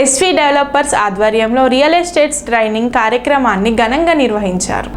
SV developers ఆధ్వర్యంలో real estates training కార్యక్రమాన్ని ఘనంగా నిర్వహించారు.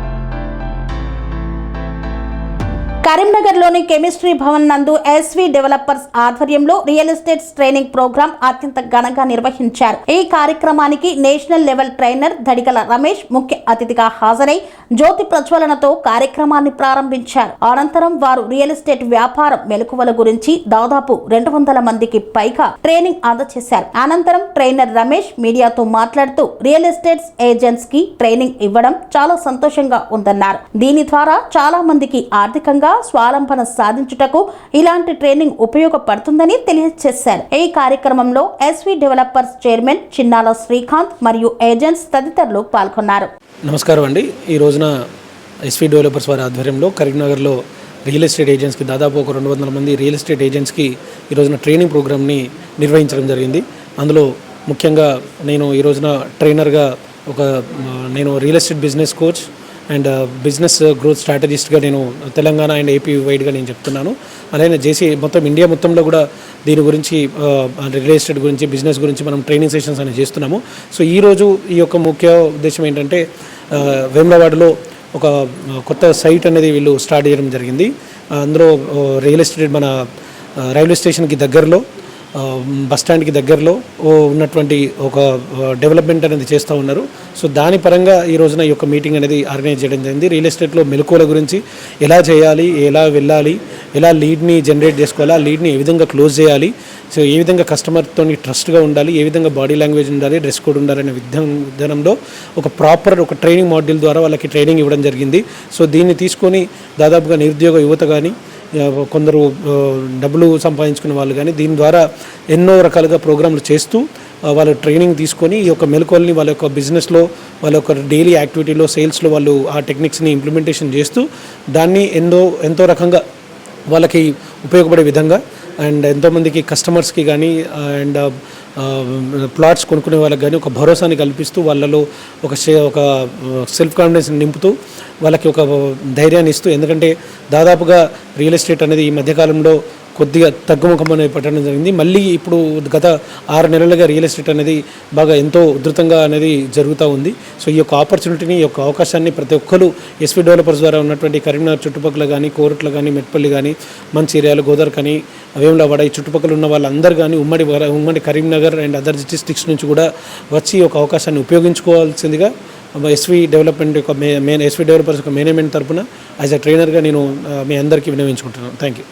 కరీంనగర్లోని కెమిస్ట్రీ భవన్ నందు ఎస్వి డెవలపర్స్ ఆధ్వర్యంలో రియల్ ఎస్టేట్స్ ట్రైనింగ్ ప్రోగ్రాం అత్యంత ఘనంగా నిర్వహించారు. ఈ కార్యక్రమానికి national level trainer Dadigala Ramesh ముఖ్య అతిథిగా హాజరై జ్యోతి ప్రజ్వలనతో కార్యక్రమాన్ని ప్రారంభించారు. అనంతరం వారు రియల్ ఎస్టేట్ వ్యాపారం మెలకువల గురించి దాదాపు 200 మందికి పైగా ట్రైనింగ్ అందజేశారు. అనంతరం ట్రైనర్ రమేష్ మీడియాతో మాట్లాడుతూ రియల్ ఎస్టేట్స్ ఏజెంట్స్ కి ట్రైనింగ్ ఇవ్వడం చాలా సంతోషంగా ఉందన్నారు. దీని ద్వారా చాలా మందికి ఆర్థికంగా స్వావలంబన సాధించుటకు ఇలాంటి ట్రైనింగ్ ఉపయోగపడుతుందని తెలియజేశారు. ఈ కార్యక్రమంలో ఎస్వి డెవలపర్స్ చైర్మన్ చిన్నాల శ్రీకాంత్ మరియు ఏజెంట్స్ తదితరులు పాల్గొన్నారు. నమస్కారం అండి. ఈ రోజున ఎస్వి డెవలపర్స్ వారి ఆధ్వర్యంలో కరీంనగర్లో రియల్ ఎస్టేట్ ఏజెంట్స్కి దాదాపు ఒక 200 మంది రియల్ ఎస్టేట్ ఏజెంట్స్కి ఈ రోజున ట్రైనింగ్ ప్రోగ్రామ్ని నిర్వహించడం జరిగింది. అందులో ముఖ్యంగా నేను ఈ రోజున ట్రైనర్గా నేను real estate business coach and business growth స్ట్రాటజిస్ట్గా నేను తెలంగాణ అండ్ ఏపీ వైడ్గా నేను చెప్తున్నాను. అలాగే జేసీ మొత్తం ఇండియా మొత్తంలో కూడా దీని గురించి రియల్ ఎస్టేట్ గురించి బిజినెస్ గురించి మనం ట్రైనింగ్ సెషన్స్ అనేది చేస్తున్నాము. సో ఈరోజు ఈ యొక్క ముఖ్య ఉద్దేశం ఏంటంటే వేములవాడలో ఒక కొత్త సైట్ అనేది వీళ్ళు స్టార్ట్ చేయడం జరిగింది. అందులో రియల్ ఎస్టేట్ మన రైల్వే స్టేషన్కి దగ్గరలో బస్ స్టాండ్కి దగ్గరలో ఉన్నటువంటి ఒక డెవలప్మెంట్ అనేది చేస్తూ ఉన్నారు. సో దాని పరంగా ఈ రోజున ఈ యొక్క మీటింగ్ అనేది ఆర్గనైజ్ చేయడం జరిగింది. రియల్ ఎస్టేట్లో మెలకువల గురించి ఎలా చేయాలి, ఎలా వెళ్ళాలి, ఎలా లీడ్ని జనరేట్ చేసుకోవాలి, ఆ లీడ్ని ఏ విధంగా క్లోజ్ చేయాలి, సో ఏ విధంగా కస్టమర్తో ట్రస్ట్గా ఉండాలి, ఏ విధంగా బాడీ లాంగ్వేజ్ ఉండాలి, డ్రెస్ కోడ్ ఉండాలి అనే విధానంలో ఒక ప్రాపర్ ఒక ట్రైనింగ్ మాడ్యూల్ ద్వారా వాళ్ళకి ట్రైనింగ్ ఇవ్వడం జరిగింది. సో దీన్ని తీసుకొని దాదాపుగా నిరుద్యోగ యువత కానీ కొందరు డబ్బులు సంపాదించుకునే వాళ్ళు కానీ దీని ద్వారా ఎన్నో రకాలుగా ప్రోగ్రాంలు చేస్తూ వాళ్ళు ట్రైనింగ్ తీసుకొని ఈ యొక్క మెలకువల్ని వాళ్ళ యొక్క బిజినెస్లో వాళ్ళ యొక్క డైలీ యాక్టివిటీలో సేల్స్లో వాళ్ళు ఆ టెక్నిక్స్ని ఇంప్లిమెంటేషన్ చేస్తూ దాన్ని ఎంతో రకంగా వాళ్ళకి ఉపయోగపడే విధంగా అండ్ ఎంతోమందికి కస్టమర్స్కి కానీ అండ్ ప్లాట్స్ కొనుక్కునే వాళ్ళకి కానీ ఒక భరోసాని కల్పిస్తూ వాళ్ళలో ఒక సెల్ఫ్ కాన్ఫిడెన్స్ నింపుతూ వాళ్ళకి ఒక ధైర్యాన్ని ఇస్తూ, ఎందుకంటే దాదాపుగా రియల్ ఎస్టేట్ అనేది ఈ మధ్యకాలంలో కొద్దిగా తగ్గుముఖం అనేది పట్టడం జరిగింది. మళ్ళీ ఇప్పుడు గత 6 నెలలుగా రియల్ ఎస్టేట్ అనేది బాగా ఎంతో ఉధృతంగా అనేది జరుగుతూ ఉంది. సో ఈ యొక్క ఆపర్చునిటీని, ఈ యొక్క అవకాశాన్ని ప్రతి ఒక్కరు ఎస్వి డెవలపర్స్ ద్వారా ఉన్నటువంటి కరీంనగర్ చుట్టుపక్కల కానీ, కోరట్ల కానీ, మెట్పల్లి కానీ, మంచిర్యాల, గోదావరి కానీ, వేములవాడ ఈ చుట్టుపక్కల ఉన్న వాళ్ళందరూ కానీ ఉమ్మడి కరీంనగర్ అండ్ అదర్ డిస్ట్రిక్ట్స్ నుంచి కూడా వచ్చి ఒక అవకాశాన్ని ఉపయోగించుకోవాల్సిందిగా ఎస్వి డెవలప్మెంట్ యొక్క ఎస్వి డెవలపర్స్ యొక్క మేనేజ్మెంట్ తరఫున యాజ్ అ ట్రైనర్గా నేను మీ అందరికీ విన్నవించుకుంటున్నాను. Thank you.